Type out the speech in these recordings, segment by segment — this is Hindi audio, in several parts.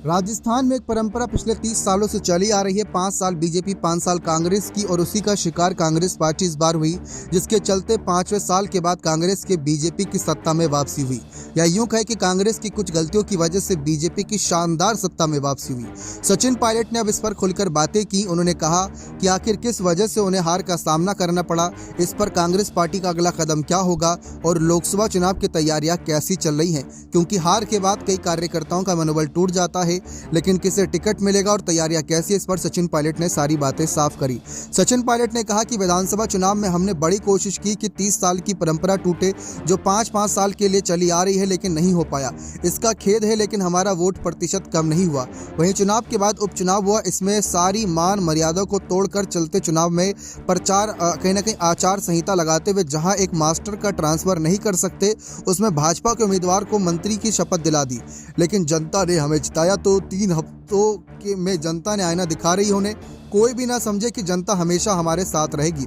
राजस्थान में एक परंपरा पिछले 30 सालों से चली आ रही है। 5 साल बीजेपी, 5 साल कांग्रेस की, और उसी का शिकार कांग्रेस पार्टी इस बार हुई, जिसके चलते 5वें साल के बाद कांग्रेस के बीजेपी की सत्ता में वापसी हुई। या यूं कहे कि कांग्रेस की कुछ गलतियों की वजह से बीजेपी की शानदार सत्ता में वापसी हुई। सचिन पायलट ने अब इस पर खुलकर बातें की। उन्होंने कहा कि आखिर किस वजह से उन्हें हार का सामना करना पड़ा, इस पर कांग्रेस पार्टी का अगला कदम क्या होगा और लोकसभा चुनाव की तैयारियां कैसी चल रही हैं, क्योंकि हार के बाद कई कार्यकर्ताओं का मनोबल टूट जाता है। लेकिन किसे टिकट मिलेगा और तैयारियां कैसी, इस पर सचिन पायलट ने सारी बातें साफ करी। सचिन पायलट ने कहा कि विधानसभा चुनाव में हमने बड़ी कोशिश की कि 30 साल की परंपरा टूटे, जो 5-5 साल के लिए चली आ रही है, लेकिन नहीं हो पाया। इसका खेद है, लेकिन हमारा वोट प्रतिशत कम नहीं हुआ। वहीं चुनाव के बाद उपचुनाव हुआ, इसमें सारी मान मर्यादा को तोड़कर चलते चुनाव में प्रचार कहीं ना कहीं आचार संहिता लगाते हुए जहां एक मास्टर का ट्रांसफर नहीं कर सकते, उसमें भाजपा के उम्मीदवार को मंत्री की शपथ दिला दी। लेकिन जनता ने हमें जिताया, तो 3 हफ्तों में जनता ने आईना दिखा रही है उन्हें। कोई भी ना समझे कि जनता हमेशा हमारे साथ रहेगी।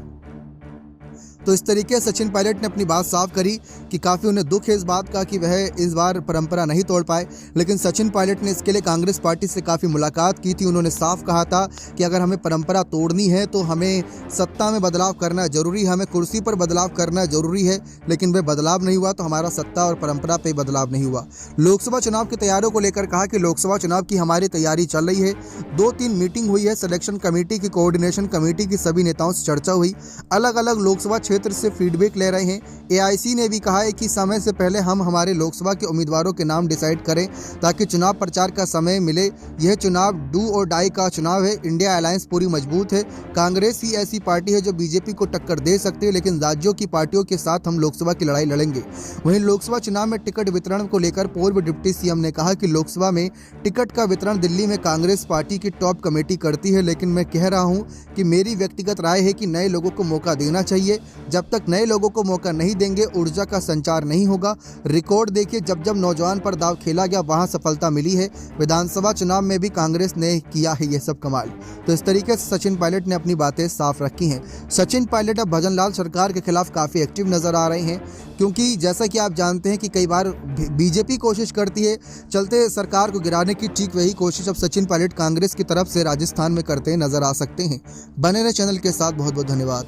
तो इस तरीके से सचिन पायलट ने अपनी बात साफ करी कि काफ़ी उन्हें दुख है इस बात का कि वह इस बार परंपरा नहीं तोड़ पाए। लेकिन सचिन पायलट ने इसके लिए कांग्रेस पार्टी से काफ़ी मुलाकात की थी। उन्होंने साफ कहा था कि अगर हमें परंपरा तोड़नी है तो हमें सत्ता में बदलाव करना जरूरी है, हमें कुर्सी पर बदलाव करना जरूरी है। लेकिन वह बदलाव नहीं हुआ, तो हमारा सत्ता और परंपरा पर बदलाव नहीं हुआ। लोकसभा चुनाव की तैयारियों को लेकर कहा कि लोकसभा चुनाव की हमारी तैयारी चल रही है। 2-3 मीटिंग हुई है, सिलेक्शन कमेटी की, कोऑर्डिनेशन कमेटी की, सभी नेताओं से चर्चा हुई। अलग अलग लोकसभा क्षेत्र से फीडबैक ले रहे हैं। एआईसी ने भी कहा है कि समय से पहले हम हमारे लोकसभा के उम्मीदवारों के नाम डिसाइड करें, ताकि चुनाव प्रचार का समय मिले। यह चुनाव डू और डाई का चुनाव है। इंडिया अलायंस पूरी मजबूत है। कांग्रेस ही ऐसी पार्टी है जो बीजेपी को टक्कर दे सकती है, लेकिन राज्यों की पार्टियों के साथ हम लोकसभा की लड़ाई लड़ेंगे। वहीं लोकसभा चुनाव में टिकट वितरण को लेकर पूर्व डिप्टी सीएम ने कहा कि लोकसभा में टिकट का वितरण दिल्ली में कांग्रेस पार्टी की टॉप कमेटी करती है, लेकिन मैं कह रहा हूं कि मेरी व्यक्तिगत राय है कि नए लोगों को मौका देना चाहिए। जब तक नए लोगों को मौका नहीं देंगे, ऊर्जा का संचार नहीं होगा। रिकॉर्ड देखिए, जब जब नौजवान पर दाव खेला गया वहां सफलता मिली है। विधानसभा चुनाव में भी कांग्रेस ने किया है ये सब कमाल। तो इस तरीके से सचिन पायलट ने अपनी बातें साफ रखी हैं। सचिन पायलट अब भजन लाल सरकार के खिलाफ काफ़ी एक्टिव नजर आ रहे हैं, क्योंकि जैसा कि आप जानते हैं कि कई बार बीजेपी कोशिश करती है चलते सरकार को गिराने की, ठीक वही कोशिश अब सचिन पायलट कांग्रेस की तरफ से राजस्थान में करते नजर आ सकते हैं। बने रहे चैनल के साथ। बहुत बहुत धन्यवाद।